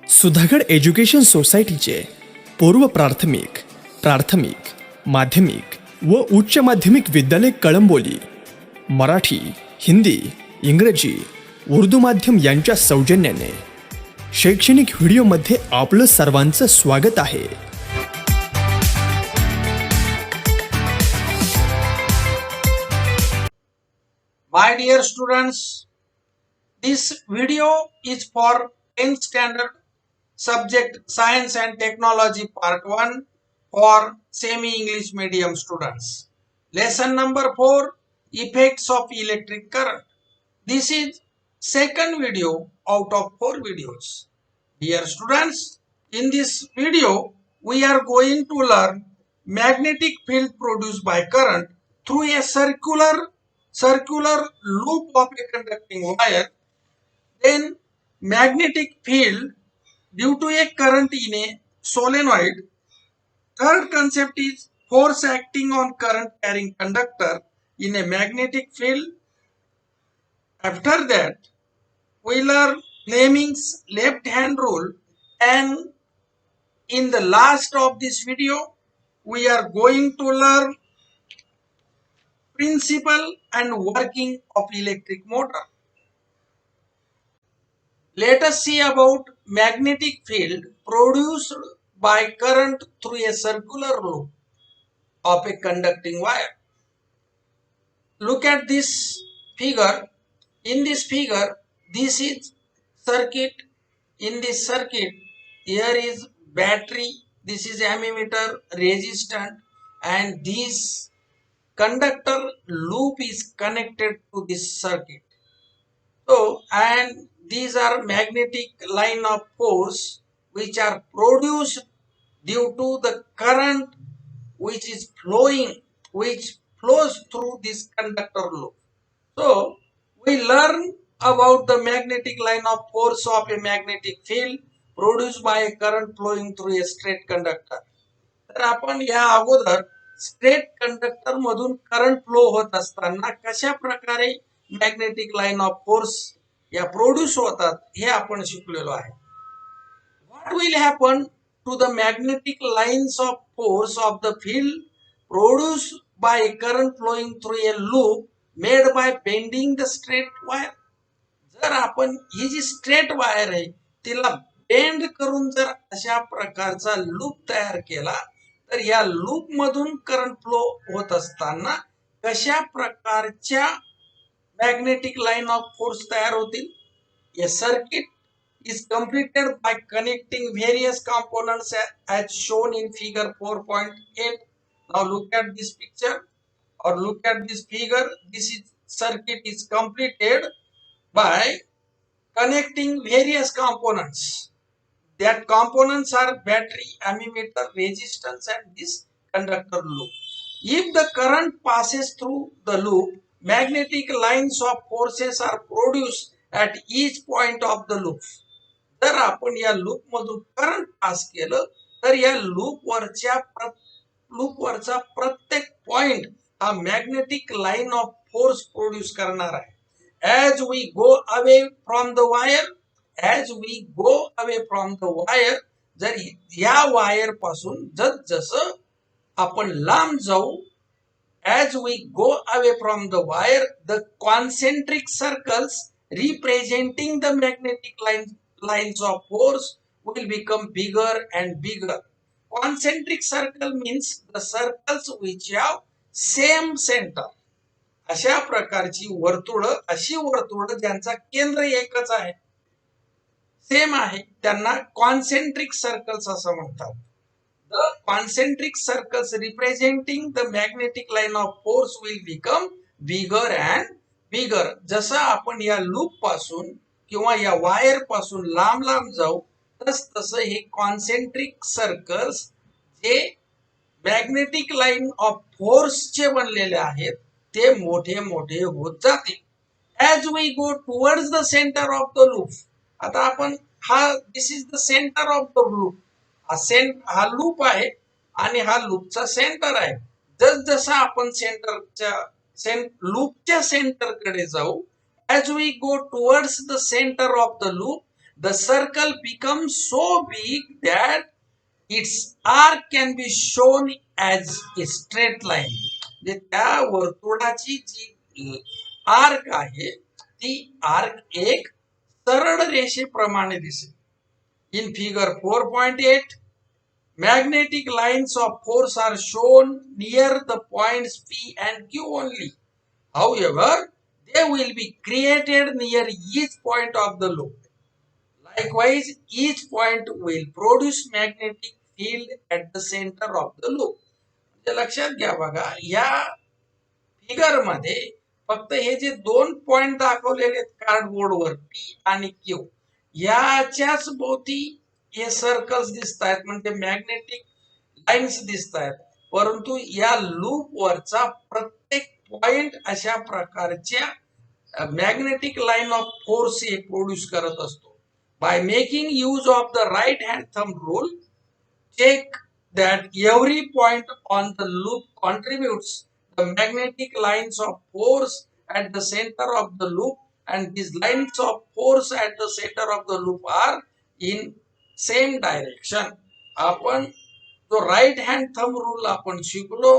Sudhagad education सोसायटीचे पूर्व प्राथमिक, प्राथमिक, माध्यमिक व उच्च माध्यमिक विद्यालय कळंबोली मराठी, हिंदी, इंग्रजी, उर्दू माध्यम यांच्या सौजन्याने शैक्षणिक व्हिडिओमध्ये आपलं सर्वांचं स्वागत आहे. My dear students, this video is for 10th standard subject Science and Technology Part 1 for semi-English medium students. Lesson number 4, Effects of Electric Current. This is second video out of 4 videos. Dear students, in this video we are going to learn magnetic field produced by current through a circular loop of a conducting wire, then magnetic field due to a current in a solenoid. Third concept is force acting on current carrying conductor in a magnetic field. After that, we learn Fleming's left hand rule, and in the last of this video, we are going to learn principle and working of electric motor. Let us see about magnetic field produced by current through a circular loop of a conducting wire. Look at this figure. In this figure, this is circuit. In this circuit, here is battery, this is ammeter, resistant, and this conductor loop is connected to this circuit. So, and these are magnetic line of force which are produced due to the current which is which flows through this conductor loop. So, we learn about the magnetic line of force of a magnetic field produced by a current flowing through a straight conductor. तर आपण या अगोदर straight conductor मधून current flow होत असताना कशा प्रकारे magnetic line of force या प्रोड्यूस होतात हे आपण शिकलेलो आहे. What will happen to the magnetic lines of force of the field produce by current flowing through a loop made by bending the straight wire. जर आपण ही जी स्ट्रेट वायर आहे तिला बेंड करून जर अशा प्रकारचा लूप तयार केला तर या लूप मधून करंट फ्लो होत असताना कशा प्रकारच्या मॅग्नेटिक लाईन ऑफ फोर्स तयार होतील. ए circuit is completed by connecting various components as shown in figure 4.8. Now look at this picture or look at this figure. This circuit is completed by connecting various components. That components are battery, ammeter, resistance, and this conductor loop. If the current passes through the loop, magnetic lines of forces are produced at each point of the loop. जर आपण या loop मधून current pass केलं तर या loop वरचा प्रत्येक point हा magnetic line of force produce करणार आहे. As we go away from the wire, जर या वायर पासून जसं आपण लांब जाऊ, as we go away from the wire, the concentric circles representing the magnetic lines of force will become bigger and bigger. Concentric circle means the circles which have same center. अशा प्रकारची अशी वर्तुळ ज्यांचा केंद्र एकच आहे, सेम आहे, त्यांना कॉन्सेंट्रिक सर्कल्स असं म्हणतात. The concentric circles representing the magnetic line of force will become bigger and bigger. जसं आपण या लूप पासून किंवा या वायर पासून लांब लांब जाऊ तसं हे कॉन्सेंट्रिक सर्कल्स जे मॅग्नेटिक लाईन ऑफ फोर्स चे बनलेले आहेत ते मोठे मोठे होत जातील. As we go towards the centre of the loop. आता आपण this is the centre of the loop. हा लूप आहे आणि हा लूपचा सेंटर आहे. जसं आपण लूपच्या सेंटर कडे जाऊ, as we go towards the center of the loop, the circle becomes so big that its arc can be shown as a straight line. म्हणजे त्या वर्तुळाची जी आर्क आहे ती आर्क एक सरळ रेषेप्रमाणे दिसेल. In figure 4.8, magnetic lines of force are shown near the points P and Q only. However, they will be created near each point of the loop. Likewise, each point will produce magnetic field at the center of the loop. म्हणजे लक्षात घ्या बघा, या figure मध्ये फक्त हे जे दोन पॉइंट दाखवलेले आहेत कार्डबोर्डवर पी आणि क्यू, याच्याच भोवती हे सर्कल्स दिसत आहेत, म्हणजे मॅग्नेटिक लाईन्स दिसत आहेत. परंतु या लूप वरचा प्रत्येक पॉइंट अशा प्रकारच्या मॅग्नेटिक लाईन ऑफ फोर्स हे प्रोड्यूस करत असतो. By making use of the right hand thumb rule, check that every point on the loop contributes the magnetic lines of force at the center of the loop, and these lines of force at the center of the loop are in same direction. आपण जो right hand thumb rule आपण शिकलो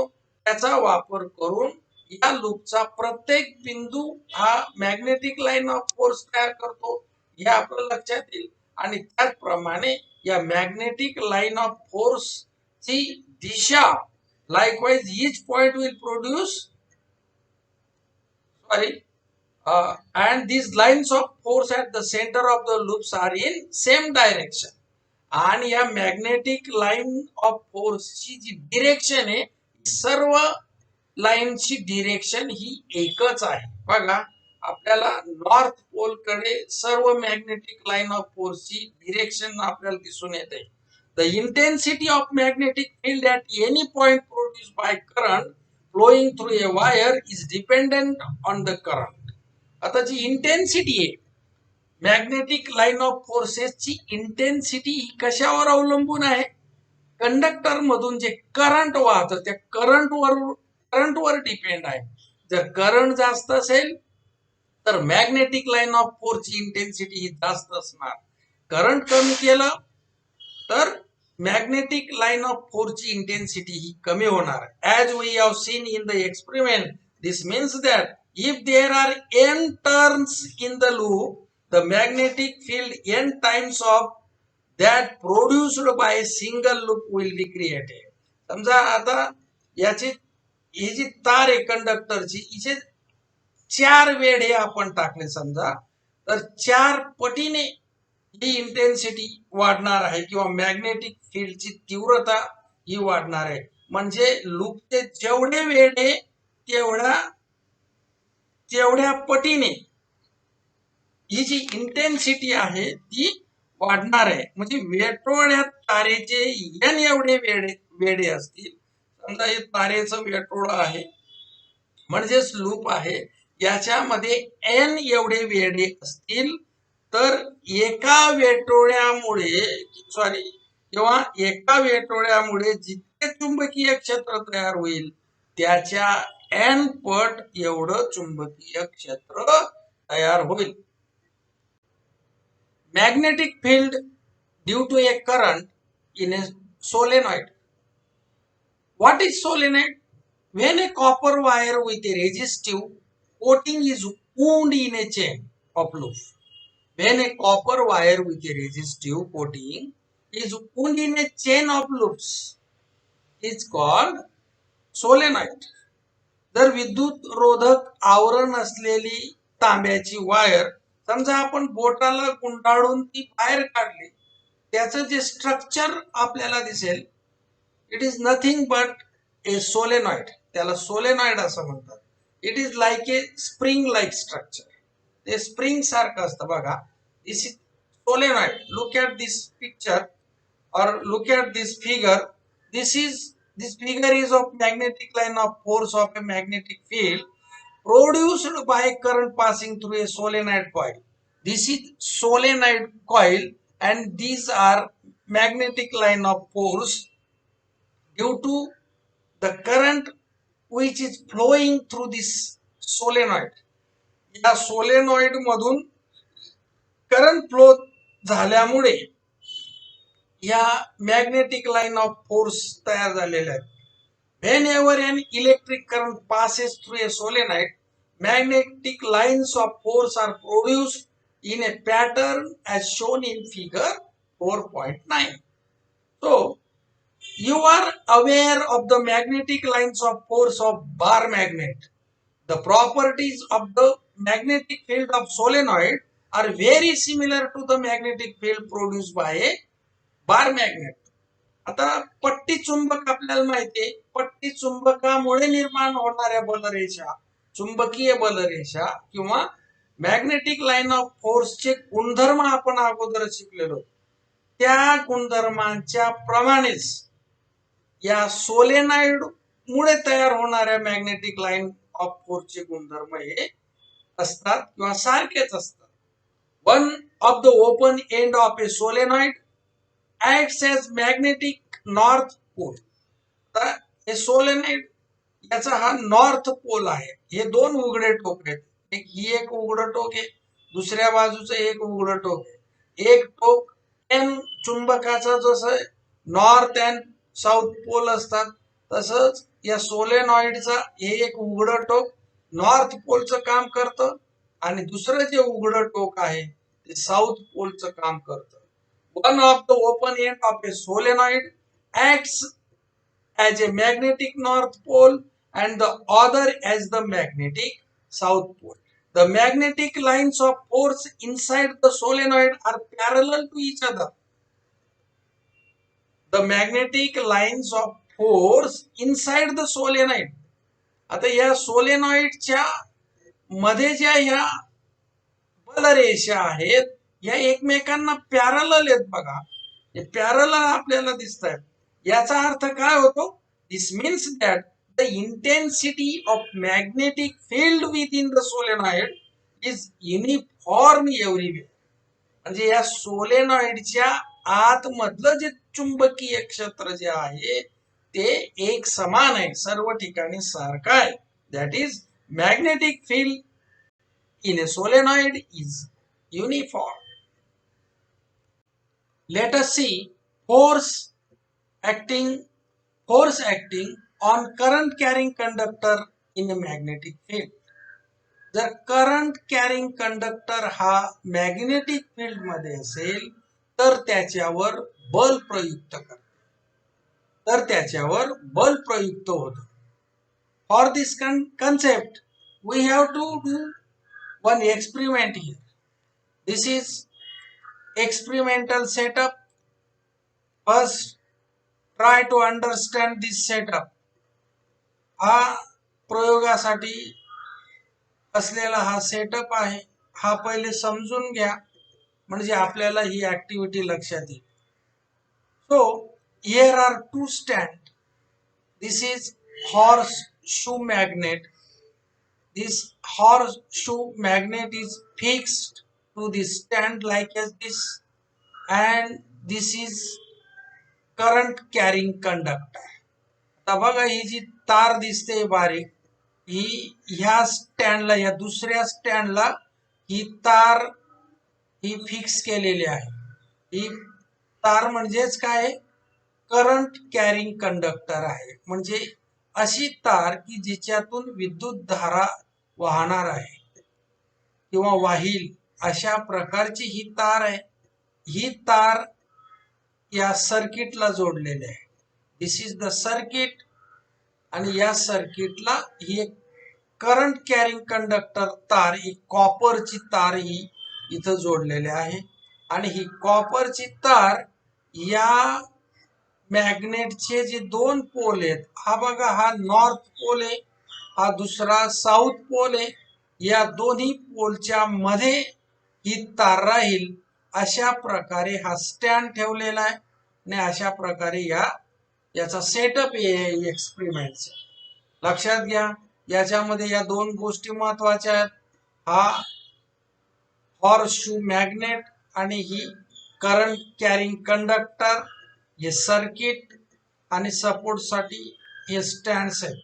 त्याचा वापर करून या लूपचा प्रत्येक बिंदू हा मॅग्नेटिक लाईन ऑफ फोर्स तयार करतो हे आपलं लक्षात येईल. आणि त्याचप्रमाणे या मॅग्नेटिक लाईन ऑफ फोर्स ची दिशा, likewise each point will produce and these lines of force at the center of the loops are in same direction. आणि या मॅग्नेटिक लाईन ऑफ फोर्स ची जी डिरेक्शन आहे सर्व लाईनची डिरेक्शन ही एकच आहे. बघा, आपल्याला नॉर्थ पोल कडे सर्व मॅग्नेटिक लाईन ऑफ फोर्स ची डिरेक्शन आपल्याला दिसून येते. The intensity of magnetic field at any point produced by current flowing through a wire is dependent on the current. आता जी इंटेन्सिटी आहे मॅग्नेटिक लाईन ऑफ फोर्सेस ची intensity ही कशावर अवलंबून आहे? कंडक्टर मधून जे करंट वाहतं त्या करंटवर डिपेंड आहे. जर करंट जास्त असेल तर मॅग्नेटिक लाईन ऑफ फोर्स ची इंटेन्सिटी ही जास्त असणार. करंट कमी केलं तर मॅग्नेटिक लाईन ऑफ फोर्स ची इंटेन्सिटी ही कमी होणार. As we have seen in the experiment, this means that if there are n turns in the loop, the magnetic field n times of that produced by a single loop will be created. समजा आता याची ही जी तार आहे कंडक्टरची हिचे 4 वेढे आपण टाकले समजा, तर 4 पटीने ही इंटेन्सिटी वाढणार आहे किंवा मॅग्नेटिक फील्डची तीव्रता ही वाढणार आहे. म्हणजे लूपचे जेवढे वेढे तेवढ्या पटीने ही जी इंटेन्सिटी आहे ती वाढणार आहे. म्हणजे वेटोळ्या तारेचे n एवढे वेढे असतील. समजा हे तारेचं वेटोळ आहे म्हणजेच लूप आहे, याच्यामध्ये n एवढे वेढे असतील तर एका वेटोळ्यामुळे जितके चुंबकीय क्षेत्र तयार होईल त्याच्या n पट एवढं चुंबकीय क्षेत्र तयार होईल. Magnetic field due to a current in a solenoid. What is solenoid? When a copper wire with a resistive coating is wound in a chain of loops. When a copper wire with a resistive coating is wound in a chain of loops, it's called solenoid. जर विद्युत रोधक आवरण असलेली तांब्याची wire समजा आपण बोटाला गुंडाळून ती बाहेर काढली, त्याचं जे स्ट्रक्चर आपल्याला दिसेल, it is nothing but a solenoid. त्याला सोलेनॉइड असं म्हणतात. It is like a spring like structure. ते स्प्रिंग सारखं असतं बघा. This is solenoid. Look at this picture और look at this figure. This figure is of magnetic line of force of a magnetic field produced by current passing through a solenoid coil. This is solenoid coil and these are magnetic line of force due to the current which is flowing through this solenoid. या solenoid मधून current flow झाल्यामुळे या magnetic line of force तयार झालेल्या आहेत. Whenever an electric current passes through a solenoid, magnetic lines of force are produced in a pattern as shown in figure 4.9. So, you are aware of the magnetic lines of force of bar magnet. The properties of the magnetic field of solenoid are very similar to the magnetic field produced by a bar magnet. आता पट्टी चुंबक आपल्याला माहितीये, पट्टी चुंबकामुळे निर्माण होणाऱ्या बलरेषा, चुंबकीय बलरेषा किंवा मॅग्नेटिक लाईन ऑफ फोर्सचे गुणधर्म आपण अगोदर शिकलेलो. त्या गुणधर्मांच्या प्रमाणेच या सोलेनॉइड मुळे तयार होणाऱ्या मॅग्नेटिक लाईन ऑफ फोर्सचे गुणधर्म हे असतात किंवा सारखेच असतात. One of the open end of A solenoid acts as magnetic north pole. तर हे सोलेनॉइड याचा हा नॉर्थ पोल आहे. हे दोन उघडे टोक आहेत. एक उघडं टोक आहे, दुसऱ्या बाजूचं एक उघडं टोक आहे. एक टोक चुंबकाचा जसं नॉर्थ अँड साऊथ पोल असतात, तसंच या सोलेनॉइडचा हे एक उघडं टोक नॉर्थ पोलचं काम करतं आणि दुसरं जे उघडं टोक आहे ते साऊथ पोलचं काम करतं. One of the open end of a solenoid acts as a magnetic north pole and the other as the magnetic south pole. The magnetic lines of force inside the solenoid are parallel to each other. The magnetic lines of force inside the solenoid. आता या सोलेनॉइडच्या मध्ये ज्या ह्या बलरेषा आहेत या एकमेकांना parallel आहेत बघा. हे पॅरलल आपल्याला दिसत आहेत. याचा अर्थ काय होतो? This means that the intensity of magnetic field within the solenoid is uniform everywhere. म्हणजे या सोलेनॉइडच्या आतमधलं जे चुंबकीय क्षेत्र जे आहे ते एक समान आहे, सर्व ठिकाणी सारखं आहे. That is magnetic field in A solenoid is uniform. Let us see force acting on current carrying conductor in a magnetic field. जर करंट कॅरिंग कंडक्टर हा मॅग्नेटिक फील्ड मध्ये असेल तर त्याच्यावर बल प्रयुक्त करते, तर त्याच्यावर बल प्रयुक्त होतं. For this concept we have to do one experiment here. This is experimental setup. First, try to understand this setup. हा प्रयोगासाठी असलेला हा सेटअप आहे, हा पहिले समजून घ्या म्हणजे आपल्याला ही ऍक्टिव्हिटी लक्षात येईल. So, here are two stand. This is horseshoe magnet. This horseshoe magnet is fixed to this stand like as this, and this is current carrying conductor. आता बघा ही जी तार दिसते बारीक, ही ह्या स्टँडला, या दुसऱ्या स्टँडला ही तार ही फिक्स केलेली आहे. ही तार म्हणजेच काय? करंट कॅरिंग कंडक्टर आहे. म्हणजे अशी तार की जिच्यातून विद्युत धारा वाहणार आहे किंवा वाहील, अशा प्रकारची ही तार आहे. ही तार या सर्किटला जोडलेली आहे. दिस इज द सर्किट. आणि या सर्किटला ही एक करंट कॅरिंग कंडक्टर तार, ही कॉपरची तार ही इथं जोडलेली आहे. आणि ही कॉपरची तार या मॅग्नेटचे जे दोन पोल आहेत, हा बघा हा नॉर्थ पोल आहे, हा दुसरा साऊथ पोल आहे. या दोन्ही पोलच्या मध्ये ही तार राहील अशा प्रकारे हा स्टँड ठेवलेला आहे. आणि अशा प्रकारे याचा सेटअप आहे एक्सपेरिमेंटचा. लक्षात घ्या, याच्यामध्ये या दोन गोष्टी महत्वाच्या आहेत. हा हॉर्सशू मॅग्नेट आणि ही करंट कॅरिंग कंडक्टर, हे सर्किट आणि सपोर्ट साठी हे स्टँड्स आहेत.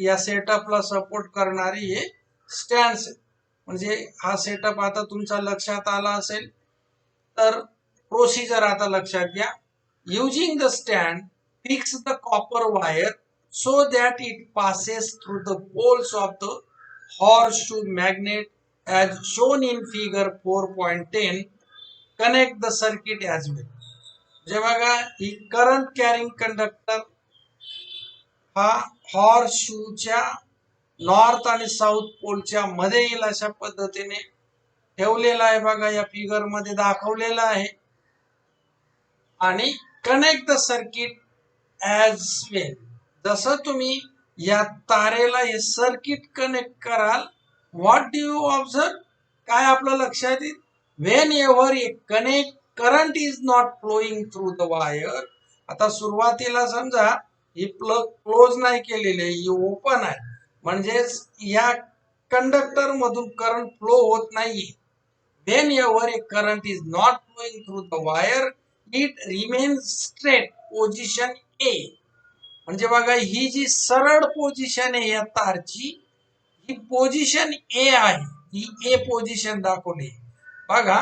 या सेटअपला सपोर्ट करणारे हे स्टँड्स आहेत. म्हणजे हा सेटअप आता तुमच्या लक्षात आला असेल तर प्रोसिजर आता लक्षात घ्या. Using the stand fix the copper wire so that it passes through the poles of the horseshoe magnet as shown in figure 4.10. Connect the circuit as well. जे बघा ही करंट कॅरिंग कंडक्टर हा हॉर्सशूच्या north आणि south पोलच्या मध्ये येईल अशा पद्धतीने ठेवलेला आहे. बघा या फिगर मध्ये दाखवलेला आहे. आणि कनेक्ट द सर्किट ॲज वेल. जसं तुम्ही या तारेला हे सर्किट कनेक्ट कराल, व्हॉट डू यू ऑब्झर्व, काय आपलं लक्षात येईल, when ever A connect current is not flowing through the wire. आता सुरुवातीला समजा ही प्लग क्लोज नाही केलेली आहे, ही ओपन आहे, म्हणजेच या कंडक्टर मधून करंट फ्लो होत नाहीये. whenever a current is not flowing through the wire, it remains straight position A. म्हणजे बघा ही जी सरळ पोझिशन आहे या तारची, ही पोझिशन ए आहे. ही ए पोझिशन दाखवली. बघा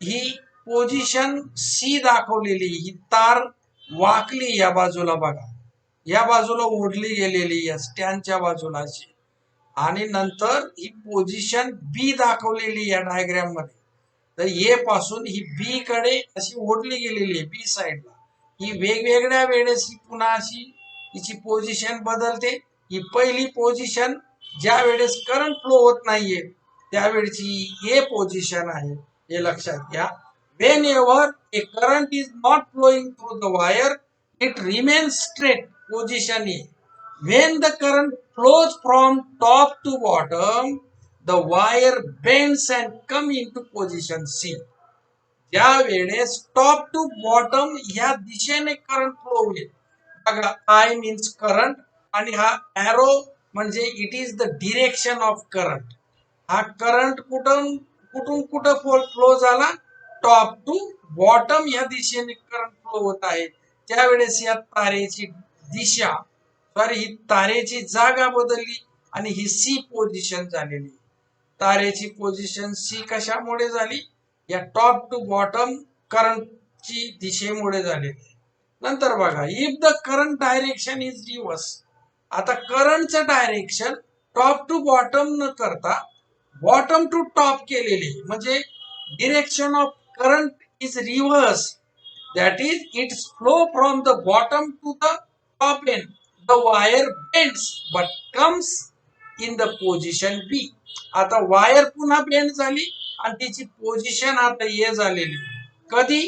ही पोझिशन सी दाखवलेली. ही तार वाकली या बाजूला, बघा या बाजूला ओढली गेलेली या स्टँडच्या बाजूला अशी. आणि नंतर ही पोझिशन बी दाखवलेली या डायग्राम मध्ये. तर ए पासून ही बी कडे अशी ओढली गेलेली आहे, बी साइडला. ही वेगवेगळ्या वेळेस ही पुन्हा अशी हिची पोझिशन बदलते. ही पहिली पोझिशन ज्या वेळेस करंट फ्लो होत नाहीये त्यावेळची ए पोझिशन आहे, हे लक्षात घ्या. Wien ever A current is not flowing through the wire, it remains straight position A. When the current flows from top to bottom, the wire bends and come into position C. ज्या वेळेस top to bottom या दिशेने current flow होईल, बघा I means current आणि हा arrow म्हणजे it is the direction of current. हा करंट कुठून कुठं फ्लो झाला, टॉप टू बॉटम या दिशेने करंट फ्लो होत आहे. त्यावेळेस या तारेची दिशा, सॉरी ही तारेची जागा बदलली आणि ही सी पोझिशन झालेली. तारेची पोझिशन सी कशामुळे झाली, या टॉप टू बॉटम करंटची दिशेमुळे झालेली. नंतर बघा if the current direction is reverse. आता करंटचं डायरेक्शन टॉप टू बॉटम न करता बॉटम टू टॉप केलेली, म्हणजे direction of current is reverse. That is its flow from the bottom to the top end. The wire bends but comes in the position B. आता wire पुन्हा bend झाली आणि तिची position आता ए झालेली. कधी,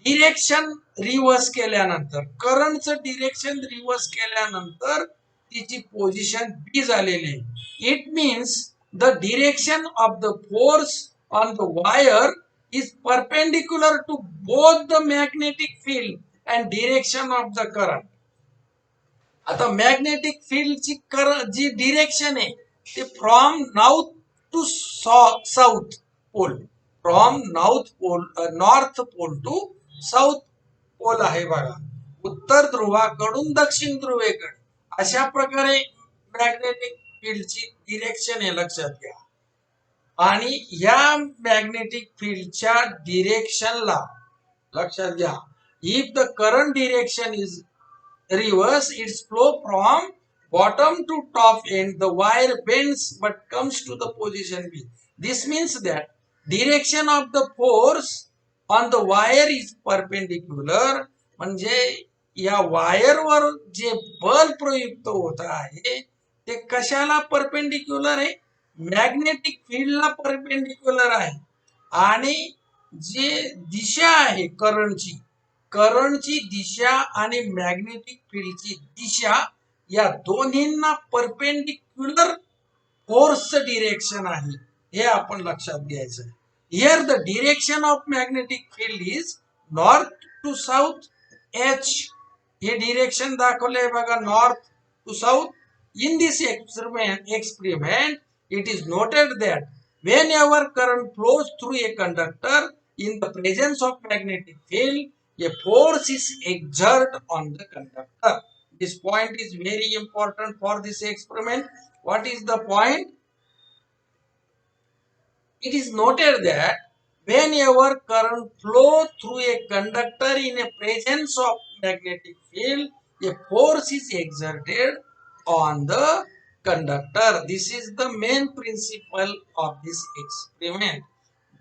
डिरेक्शन रिव्हर्स केल्यानंतर, करंटचं डिरेक्शन रिव्हर्स केल्यानंतर तिची पोझिशन बी झालेली. It means the direction of the force on the wire is perpendicular to both the magnetic field and direction of the current. आता मॅग्नेटिक फील्डची जी डिरेक्शन आहे ते from north to south pole, from north pole to south pole आहे. बघा उत्तर ध्रुवाकडून दक्षिण ध्रुवेकडे अशा प्रकारे मॅग्नेटिक फील्डची डिरेक्शन आहे, लक्षात घ्या. आणि या मॅग्नेटिक फील्डच्या डिरेक्शनला लक्षात घ्या, if the current direction is reverse, its flow from bottom to top end, the wire bends but comes to the position B. This means that direction of the force on the wire is perpendicular. म्हणजे या वायरवर जे बल प्रयुक्त होत आहे ते कशाला परपेंडिक्युलर आहे, मॅग्नेटिक फील्डला परपेंडिक्युलर आहे. आणि जे दिशा आहे करंटची दिशा आणि मॅग्नेटिक फील्डची दिशा या दोन्हींना परपेंडिक्युलर फोर्सचं डिरेक्शन आहे, हे आपण लक्षात घ्यायचं. Here the direction of magnetic field is north to south H. हे डिरेक्शन दाखवलंय बघा, north to south. In this experiment it is noted that whenever current flows through a conductor in the presence of magnetic field, a force is exerted on the conductor. This point is very important for this experiment. What is the point? It is noted that whenever current flow through a conductor in a presence of magnetic field, a force is exerted on the conductor. This is the main principle of this experiment.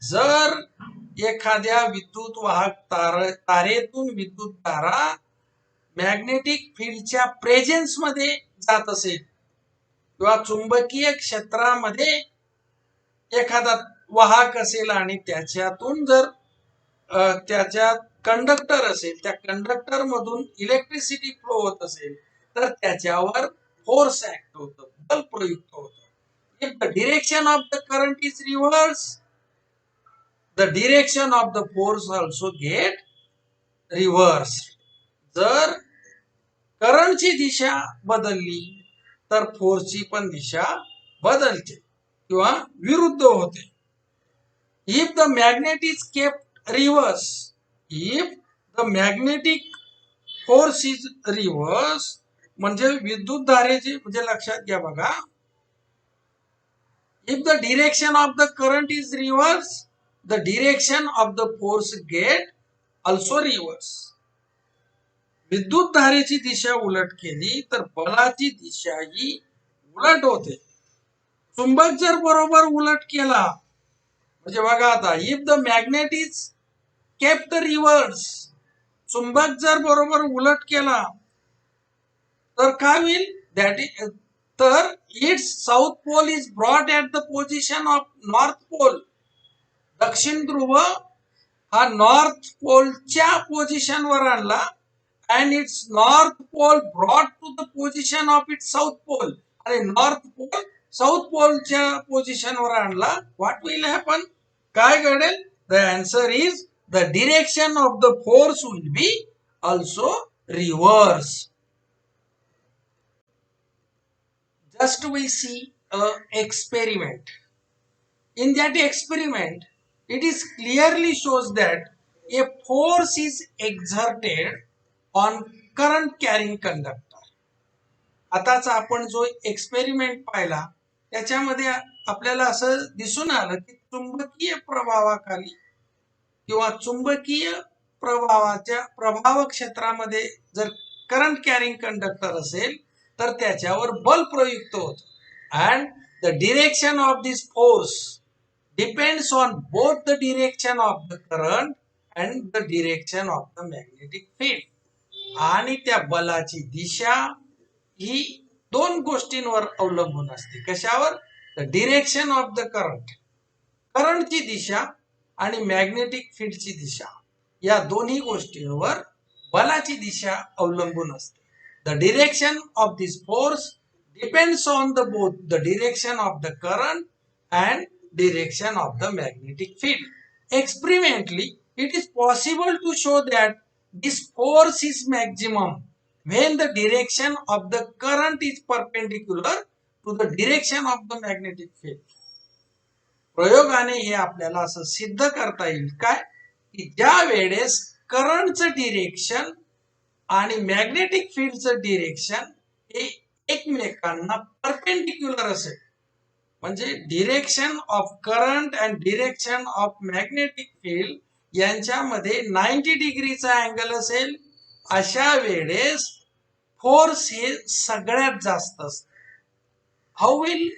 जर एखाद्या विद्युत वाहक तारेतून विद्युत तारा magnetic फील्डच्या presence मध्ये जात असेल किंवा चुंबकीय क्षेत्रामध्ये एखादा वाहक असेल आणि त्याच्यातून जर त्याच्या कंडक्टर असेल, त्या कंडक्टर मधून इलेक्ट्रिसिटी फ्लो होत असेल तर त्याच्यावर फोर्स ऍक्ट होतो, बल प्रयुक्त होतो. If the direction of the current is reverse, the direction of the force also get reverse. जर करंटची दिशा बदलली तर फोर्सची पण दिशा बदलते किंवा विरुद्ध होते. If the magnet is kept reverse, if the magnetic force is reverse म्हणजे विद्युत धारेची, म्हणजे लक्षात घ्या बघा, if the direction of the current is reverse, the direction of the force get also reverse. विद्युत धारेची दिशा उलट केली तर बलाची दिशा ही उलट होते. चुंबक जर बरोबर उलट केला म्हणजे बघा आता, if the magnet is kept reverse, चुंबक जर बरोबर उलट केला तर काय होईल, दॅट इज, तर its south pole is brought at the position of north pole. दक्षिण ध्रुव हा नॉर्थ पोलच्या पोझिशनवर आणला and its north pole brought to the position of its south pole, आणि नॉर्थ पोल साऊथ पोलच्या पोझिशन वर आणला. व्हॉट विल हॅपन, काय घडेल? The answer is the direction of the force will be also reverse. Just we see a experiment. In that experiment, it is clearly shows that a force is exerted on current carrying conductor. आताच आपण जो experiment पाहिला त्याच्यामध्ये आपल्याला असं दिसून आलं की चुंबकीय प्रभावाखाली किंवा चुंबकीय प्रभावाच्या प्रभाव क्षेत्रामध्ये जर करंट कॅरिंग कंडक्टर असेल तर त्याच्यावर बल प्रयुक्त होतं. And the direction of this force depends on both the direction of the current and the direction of the magnetic field. आणि त्या बलाची दिशा ही दोन गोष्टींवर अवलंबून असते. कशावर? The direction of the current, करंटची दिशा, आणि मॅग्नेटिक फील्डची दिशा, या दोन्ही गोष्टींवर बलाची दिशा अवलंबून असते. The direction of this force depends on the both the direction of the current and direction of the magnetic field. Experimentally it is possible to show that this force is maximum when the direction of the current is perpendicular to the direction of the magnetic field. प्रयोगाने हे आपल्याला असं सिद्ध करता येईल काय, की ज्या वेळेस करंटचं डिरेक्शन आणि मॅग्नेटिक फील्डचं डिरेक्शन हे एकमेकांना परपेंडिक्युलर असेल, म्हणजे direction of current and direction of magnetic field यांच्यामध्ये 90 डिग्रीचा अँगल असेल, अशा वेळेस फोर्स हे सगळ्यात जास्त असतं. How will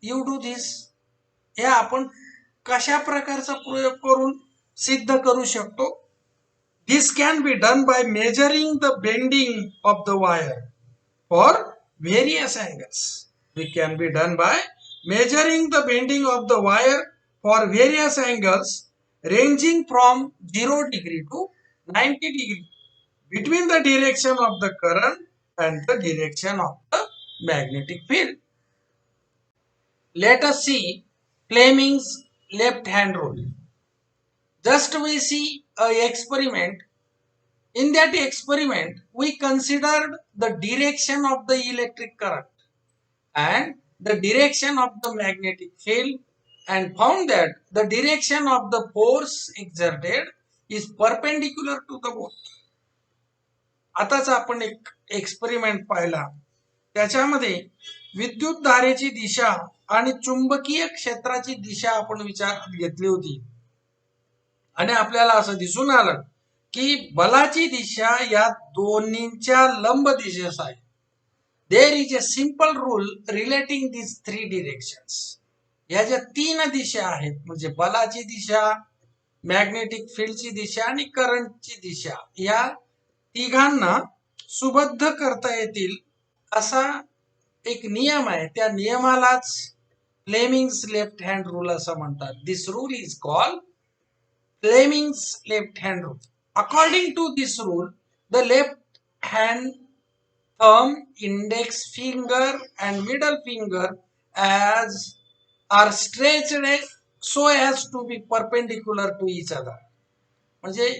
you do this? हे आपण कशा प्रकारचा प्रयोग करून सिद्ध करू शकतो? This can be done by measuring the bending of the wire for various angles. We can be done by measuring the bending of the wire for various angles ranging from 0 degree to 90 degree between the direction of the current and the direction of the magnetic field. Let us see Fleming's left hand rule. Just we see a experiment. In that experiment we considered the direction of the electric current and the direction of the magnetic field and found that the direction of the force exerted is perpendicular to the both. आताच आपण एक experiment पाहिला, त्याच्यामध्ये विद्युत धारेची दिशा आणि चुंबकीय क्षेत्राची दिशा आपण विचारात घेतली होती. आणि आपल्याला असं दिसून आलं की बलाची दिशा या दोन्हींच्या लंब दिशेस आहे. There is a simple rule relating this three directions. या ज्या तीन दिशा आहेत म्हणजे बलाची दिशा, मॅग्नेटिक फील्डची दिशा आणि करंटची दिशा, या तिघांना सुबद्ध करता येतील असा एक नियम आहे. त्या नियमालाच फ्लेमिंग्स लेफ्ट हँड रूल असं म्हणतात. This rule is called Fleming's left hand rule. According to this rule, the left hand thumb, index finger and middle finger as are stretched so as to be perpendicular to each other. म्हणजे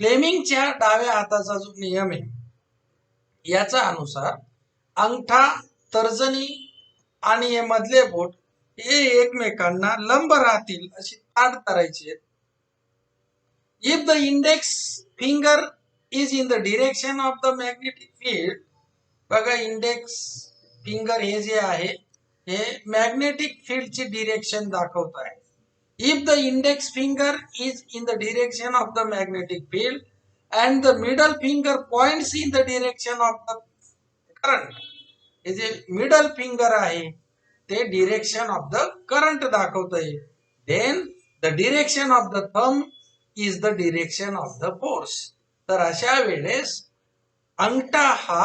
फ्लेमिंगच्या डाव्या हाताचा जो नियम आहे याचा अनुसार अंगठा, तर्जनी आणि हे मधले बोट हे एकमेकांना लंब राहतील अशी ताठ करायची आहेत. If the index finger is in the direction of the magnetic field, बघा इंडेक्स फिंगर हे जे आहे हे मॅग्नेटिक फील्डची डिरेक्शन दाखवत आहे. If the index finger is in the direction of the magnetic field and the middle finger points in the direction of the current, हे जे middle finger आहे ते डिरेक्शन ऑफ द करंट दाखवत आहे. Then the direction of the thumb is the direction of the force. तर अशा वेळेस अंगठा हा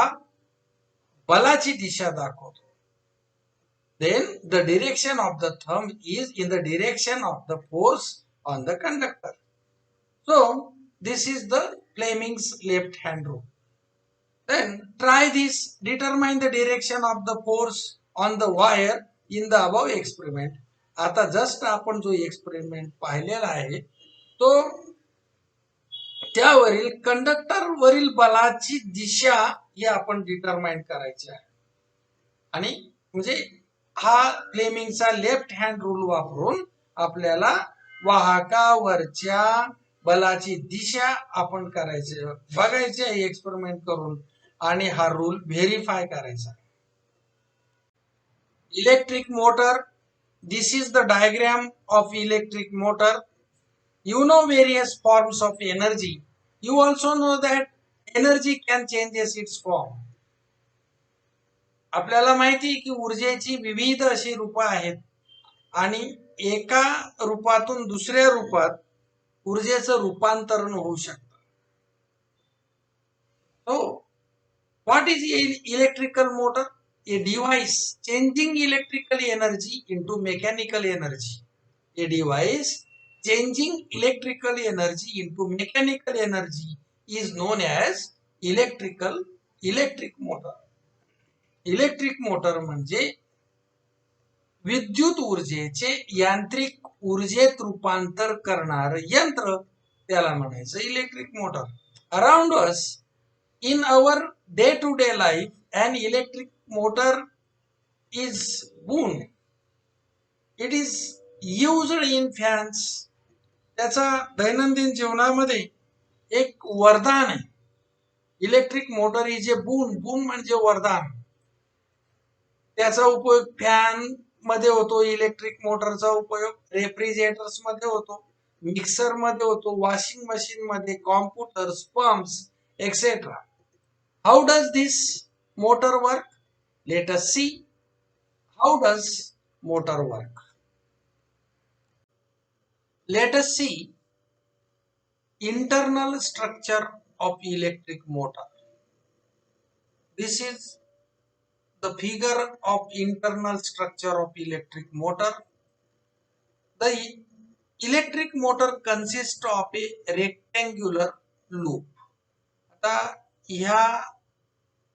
बलाची दिशा दाखवतो. Then the direction of the thumb is in the direction of the force on the conductor. So this is the Fleming's left hand rule. Then try this. Determine the direction of the force on the wire in the above experiment. आता just आपण जो experiment पाहिलेला आहे तो त्यावरील conductor वरील बलाची दिशा ही आपण डिटरमाइन करायची आहे. आणि म्हणजे हा फ्लेमिंगचा लेफ्ट हँड रूल वापरून आपल्याला वाहकावरच्या बलाची दिशा आपण करायची बघायची आहे एक्सपेरिमेंट करून आणि हा रूल व्हेरीफाय करायचा. Electric motor. This is the diagram of electric motor. You know various forms of energy. You also know that energy can changes its form. आपल्याला माहिती आहे की ऊर्जेची विविध अशी रूपं आहेत आणि एका रूपातून दुसऱ्या रूपात ऊर्जेचं रूपांतरण होऊ शकतं. So, what is electrical motor? A device changing electrical energy into mechanical energy. A device changing electrical energy into mechanical energy is known as electric motor. Electric motor म्हणजे विद्युत ऊर्जेचे यांत्रिक ऊर्जेत रूपांतर करणार यंत्र, त्याला म्हणायचं electric motor. Around us in our day-to-day life, an electric motor is boon. It is used in fans. त्याचा दैनंदिन जीवनामध्ये एक वरदान आहे. इलेक्ट्रिक मोटर इज ए बून. बून म्हणजे वरदान. त्याचा उपयोग फॅन मध्ये होतो. इलेक्ट्रिक मोटरचा उपयोग रेफ्रिजरेटर्स मध्ये होतो, मिक्सर मध्ये होतो, वॉशिंग मशीन मध्ये, computers, pumps etcetera. How does this motor work? Let us see. How does motor work? Let us see internal structure of electric motor. This is the figure of internal structure of electric motor. The electric motor consists of a rectangular loop. आता ह्या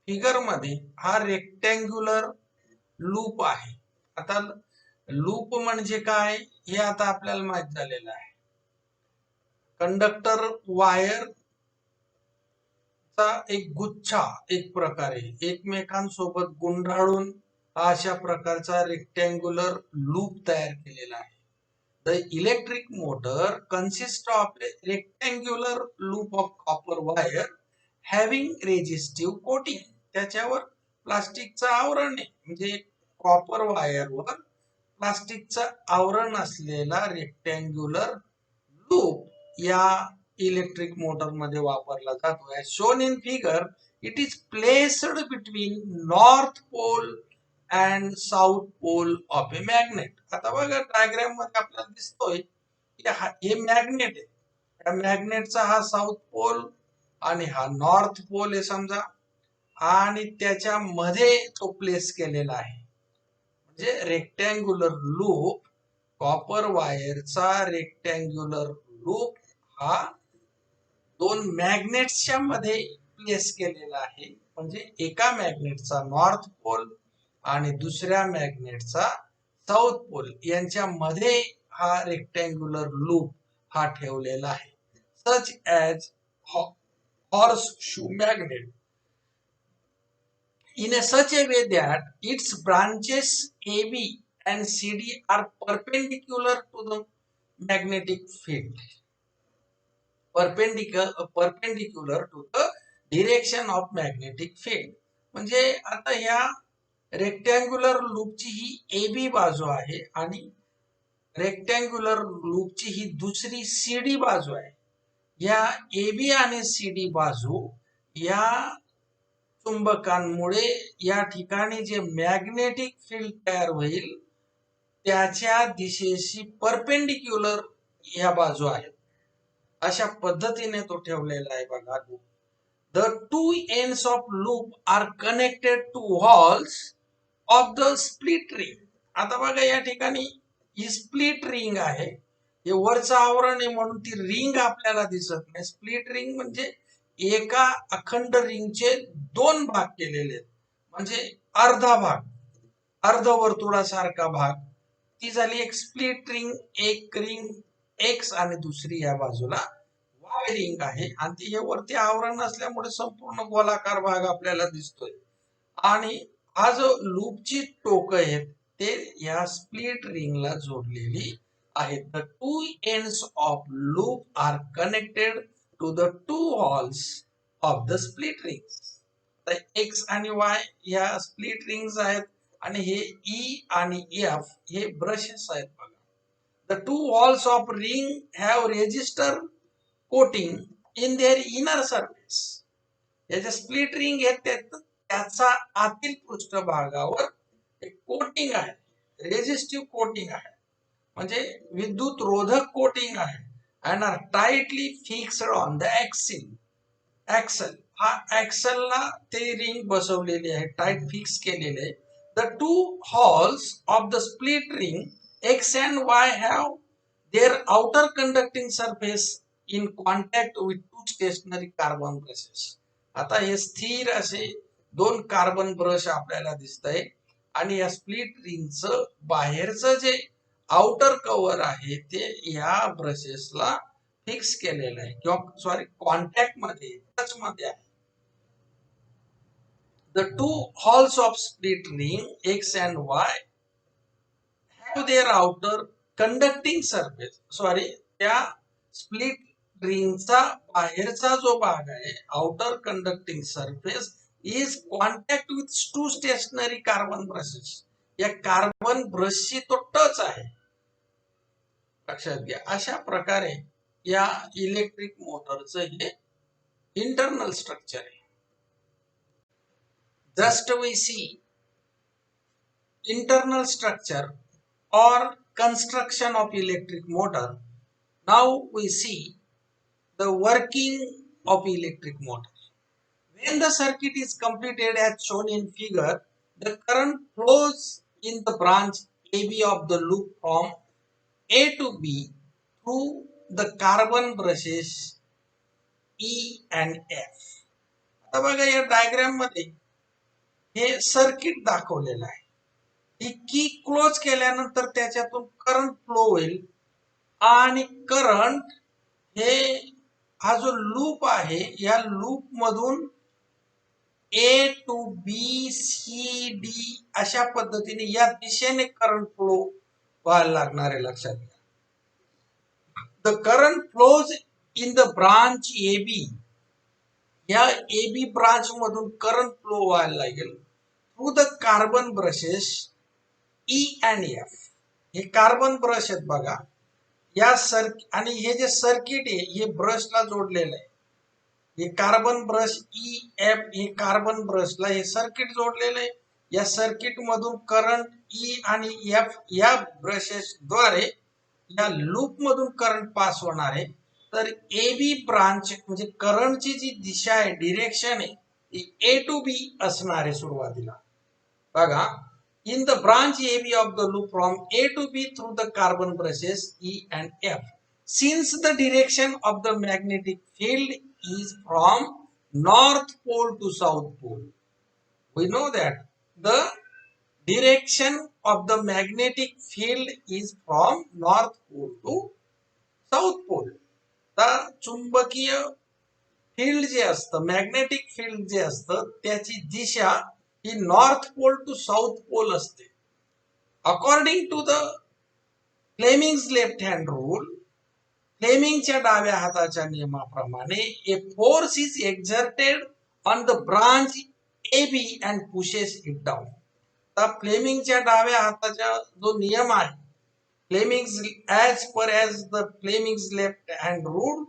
figure मध्ये हा rectangular loop आहे. आता loop म्हणजे काय हे आता आपल्याला माहित झालेलं आहे. कंडक्टर वायर चा एक गुच्छा एक प्रकारे एकमेकांसोबत गुंडाळून अशा प्रकारचा रेक्टँग्युलर लूप तयार केलेला आहे. The electric motor consist of A rectangular loop of copper wire having resistive coating. त्याच्यावर प्लास्टिकचं आवरण आहे. म्हणजे कॉपर वायरवर प्लास्टिकचं आवरण असलेला रेक्टँग्युलर लूप या इलेक्ट्रिक मोटर मध्ये वापरला जातो. As shown in figure, it is placed between north pole and south pole of a magnet. आता बघा डायग्राम मध्ये आपल्याला दिसतोय की हे मॅग्नेट आहे. या मॅग्नेटचा हा साऊथ पोल आणि हा नॉर्थ पोल आहे समजा, आणि त्याच्या मध्ये तो प्लेस केलेला आहे. म्हणजे रेक्टँग्युलर लूप, कॉपर वायरचा रेक्टँग्युलर लूप हा दोन मॅग्नेट्सच्या मध्ये प्लेस केलेला आहे. म्हणजे एका मॅग्नेटचा नॉर्थ पोल आणि दुसऱ्या मॅग्नेटचा साऊथ पोल यांच्या मध्ये हा रेक्टँग्युलर लूप हा ठेवलेला आहे. Such as horse shoe magnet in a such a way that its branches AB and CD are perpendicular to the magnetic field, perpendicular to the direction of magnetic field. म्हणजे आता ह्या rectangular लूपची ही AB बाजू आहे आणि rectangular लूपची ही दुसरी CD बाजू आहे. या AB आणि CD बाजू या चुंबकांमुळे या ठिकाणी जे मॅग्नेटिक फील्ड तयार होईल त्याच्या दिशेशी परपेंडिक्युलर या बाजू आहेत. अशा पद्धतीने तो ठेवलेला आहे बघा. The two ends of loop are connected to halves of the split ring. आता बघा या ठिकाणी ही स्प्लिट रिंग आहे. हे वरचं आवरण आहे म्हणून ती रिंग आपल्याला दिसत नाही. स्प्लिट रिंग म्हणजे एका अखंड रिंगचे दोन भाग केलेले आहेत. म्हणजे अर्धा भाग, अर्धवर्तुळासारखा भाग, ती झाली एक स्प्लिट रिंग. एक रिंग एक्स आणि दुसरी या बाजूला वाय रिंग आहे. आणि ती हे वरती आवरण असल्यामुळे संपूर्ण गोलाकार भाग आपल्याला दिसतोय. आणि हा जो लूपची टोक आहेत ते या स्प्लिट रिंगला जोडलेली आहेत. The two ends of loop are connected to the two halves of the split rings. X आणि वाय या स्प्लिट रिंग्स आहेत आणि हे ई आणि एफ हे ब्रशेस आहेत बघा. The two walls of ring have register coating in their inner surface. याच्या स्प्लिट रिंग आहेत त्याचा आतील पृष्ठभागावर एक कोटिंग आहे, रेजिस्टिव्ह कोटिंग आहे, म्हणजे विद्युत रोधक कोटिंग आहे. and are tightly fixed on the axle. हा ऍक्सलला ते रिंग बसवलेली आहे, टाइट फिक्स केलेले आहे. The two halves of the split ring X and Y have their outer conducting surface in contact with two stationary carbon brushes. आता हे स्थिर असे दोन कार्बन ब्रश आपल्याला दिसत आहे आणि या स्प्लिट रिंगचं बाहेरचं जे आउटर कव्हर आहे ते या ब्रशेसला फिक्स केलेलं आहे किंवा सॉरी कॉन्टॅक्ट मध्ये, टच मध्ये आहे. The two halves of split ring X and Y have their outer conducting surface. Sorry, त्या स्प्लिट रिंगचा बाहेरचा जो भाग आहे outer conducting surface is contact with two stationary carbon brushes. या कार्बन ब्रशशी तो टच आहे, लक्षात घ्या. अशा प्रकारे या इलेक्ट्रिक मोटरचं हे इंटरनल स्ट्रक्चर आहे. Just we see internal structure or construction of electric motor. Now we see the working of electric motor. When the circuit is completed as shown in figure, the current flows in the branch AB of the loop from A to B through the carbon brushes E and F. आता बघा या diagram मध्ये हे circuit दाखवलेलं आहे. ही की close केल्यानंतर त्याच्यातून करंट फ्लो होईल आणि करंट हे हा जो लूप आहे या लूप मधून ए टू बी सी डी अशा पद्धतीने या दिशेने करंट फ्लो व्हायला लागणार आहे, लक्षात घ्या. The current flows in the branch A B. या ए बी ब्रांच मधून करंट फ्लो व्हायला लागेल through the carbon brushes E and F. हे कार्बन ब्रश आहेत बघा. आणि हे जे सर्किट आहे हे ब्रशला जोडलेलं आहे. हे कार्बन ब्रश EF हे कार्बन ब्रशला हे सर्किट जोडलेलं आहे. या सर्किट मधून करंट E आणि F या ब्रशेस द्वारे या लूप मधून करंट पास होणार आहे. तर AB ब्रांच म्हणजे करंटची जी दिशा आहे, डिरेक्शन आहे, ती A to B असणार आहे सुरुवातीला. बघा, in the branch AB of the loop from A to B through the carbon brushes E and F. Since the direction of the magnetic field is from north pole to south pole, we know that the direction of the magnetic field is from north pole to south pole. तर चुंबकीय field जे असतं, magnetic field जे असतं, त्याची दिशा ही north pole to south pole असते. According to the Fleming's left hand rule, फ्लेमिंगच्या डाव्या हाताच्या नियमाप्रमाणे, a force is exerted on the branch AB and pushes it down. तर फ्लेमिंगच्या डाव्या हाताचा जो नियम आहे, Fleming's as the Fleming's left hand rule,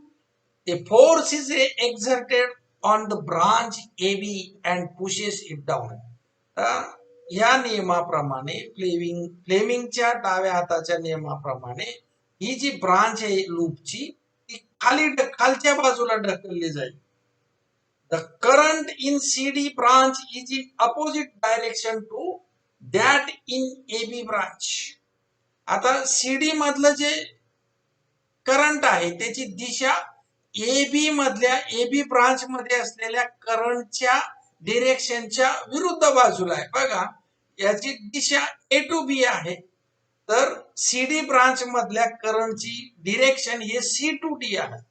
a force is exerted on the branch AB and pushes it down. या नियमाप्रमाणे फ्लेमिंगच्या डाव्या हाताच्या नियमाप्रमाणे ही जी ब्रांच आहे लूपची ती खालच्या बाजूला ढकलली जाईल. The current in CD branch is in opposite direction to that in AB branch. आता CD मधलं जे करंट आहे त्याची दिशा AB ब्रांच मध्ये असलेल्या करंटच्या डिरेक्शनच्या विरुद्ध बाजूला आहे. बघा, याची दिशा A to B आहे. तर CD ब्रांच मधल्या करंटची डिरेक्शन हे C to D आहे.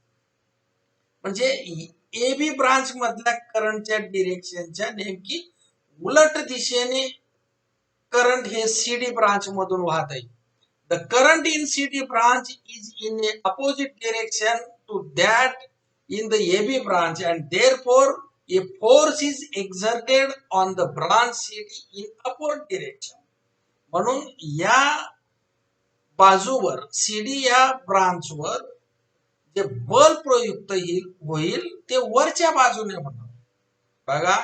म्हणजे AB ब्रांच मधल्या करंटच्या डिरेक्शनच्या नेमकी उलट दिशेने करंट हे CD ब्रांच मधून वाहत आहे. The current in CD branch is in a opposite direction to that in the AB branch, and therefore a force is exerted on the branch CD in upward direction. म्हणून या बाजूवर CD या ब्रांचवर जे बल प्रयुक्त होईल ते वरच्या बाजूने होणार. बघा,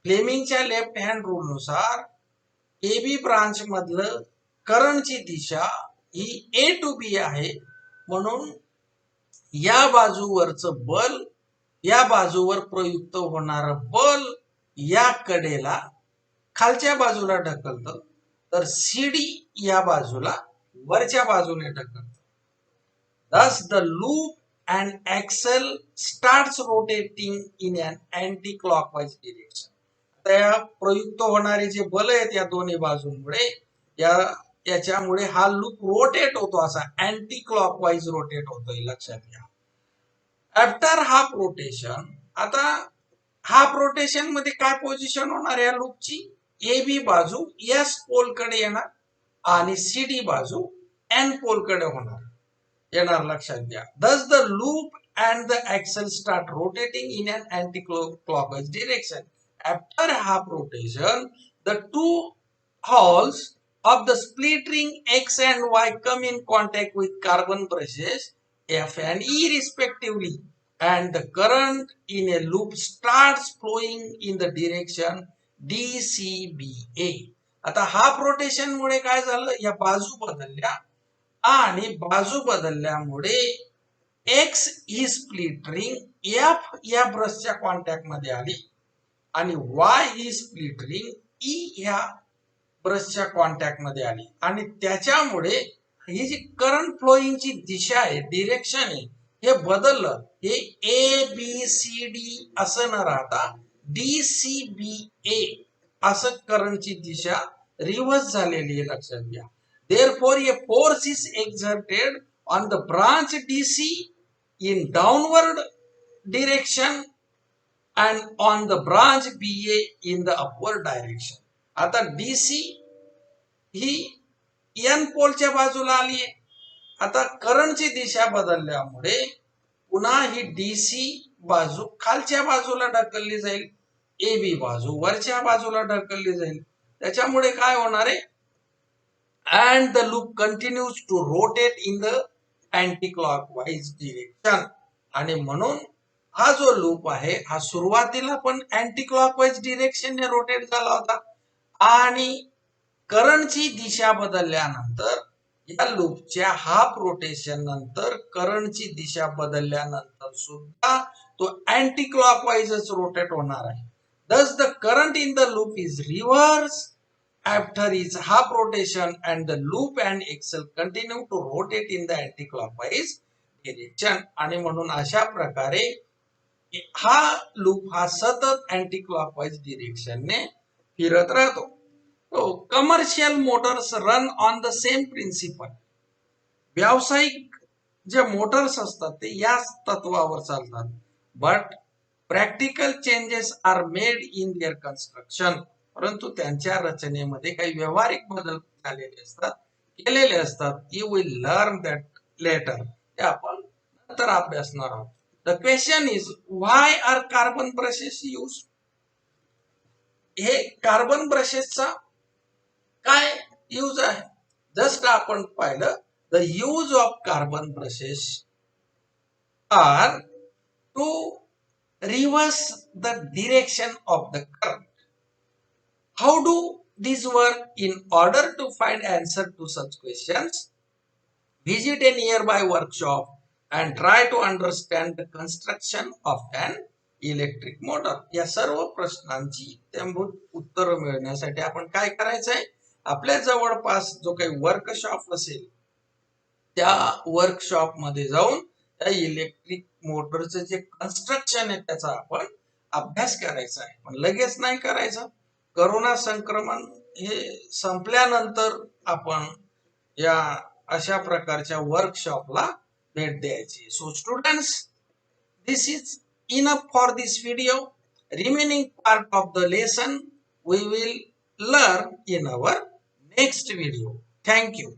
फ्लेमिंगच्या लेफ्ट हँड रूल नुसार AB ब्रांच मधलं करंटची दिशा ही A to B आहे. म्हणून या बाजूवरचं बल, या बाजूवर प्रयुक्त होणार बल या कडेला खालच्या बाजूला ढकलतं, तर CD या बाजूला वरच्या बाजूने ढकलतं. Thus the loop and axle starts rotating in an anti-clockwise direction. त्या प्रयुक्त होणारे जे बल आहेत या दोन्ही बाजूंमुळे याच्यामुळे हा लूप रोटेट होतो, असा अँटी क्लॉकवाईज रोटेट होतोय, लक्षात घ्या. आफ्टर हाफ रोटेशन, आता हाफ रोटेशन मध्ये काय पोझिशन होणार या लूपची? AB बाजू S पोल कडे येणार आणि CD बाजू N पोल कडे येणार, लक्षात घ्या. Thus the loop and the axle start rotating in an anti-clockwise direction. After half rotation, the two holes of the split ring X and Y come in contact with carbon brushes F and E respectively, and the current in a loop starts flowing in the direction DCBA. आता half rotation मुळे काय झालं, या बाजू बदलल्या आणि बाजू बदलल्यामुळे X ही स्प्लिट रिंग F या ब्रशच्या कॉन्टॅक्ट मध्ये आली आणि Y ही स्प्लिट रिंग E ह्या ब्रशच्या कॉन्टॅक्ट मध्ये आली आणि त्याच्यामुळे ही जी करंट फ्लोईंगची दिशा आहे, डिरेक्शन आहे, हे बदललं. हे ABCD असं न राहता DCBA असं करंटची दिशा रिव्हर्स झालेली आहे, लक्षात घ्या. Therefore a force is exerted on the branch DC in downward direction and on the branch BA in the upward direction. आता DC ही N पोलच्या बाजूला आली आहे. आता करंटची दिशा बदलल्यामुळे पुन्हा ही DC बाजू खालच्या बाजूला ढकलली जाईल, AB बाजू वरच्या बाजूला ढकलली जाईल. त्याच्यामुळे काय होणार आहे, and the loop continues to rotate in the anti clockwise direction. आणि म्हणून हा जो लूप आहे हा सुरुवातीला पण अँटी क्लॉकवाईज डिरेक्शनने रोटेट झाला होता आणि करंटची दिशा बदलल्यानंतर या लूपच्या हाफ रोटेशन नंतर करंटची दिशा बदलल्यानंतर सुद्धा तो अँटी क्लॉकवाईजच रोटेट होणार आहे. Thus the current in the loop is reverse after its half rotation and the loop and axle continue to rotate in the anti-clockwise direction. आणि म्हणून अशा प्रकारे हा लूप हा सतत अँटी क्लॉकवाईज डिरेक्शनने फिरत राहतो. Commercial motors run on the same principle. व्यावसायिक जे मोटर्स असतात ते याच तत्वावर चालतात. But practical changes are made in their construction. परंतु त्यांच्या रचनेमध्ये काही व्यावहारिक बदल झालेले असतात, केलेले असतात. You will learn that later. ते आपण नंतर अभ्यासणार आहोत. The question is why are carbon brushes use. हे कार्बन ब्रशेसचा काय यूज आहे. जस्ट आपण पाहिलं the use of carbon brushes are to reverse the direction of the current. How do these work? In order to find answer to such questions, visit a nearby workshop and try to understand the construction of an electric motor. या सर्व प्रश्नांची इत्थंभूत उत्तरं मिळवण्यासाठी आपण काय करायचंय, आपल्या जवळपास जो काही वर्कशॉप असेल त्या वर्कशॉप मध्ये जाऊन त्या इलेक्ट्रिक मोटरचं जे कन्स्ट्रक्शन आहे त्याचा आपण अभ्यास करायचा आहे. पण लगेच नाही करायचा. कोरोना संक्रमण हे संपल्यानंतर आपण या अशा प्रकारच्या वर्कशॉपला भेट द्यायची. So students, this is enough for this video. Remaining part of the lesson we will learn in our next video. Thank you.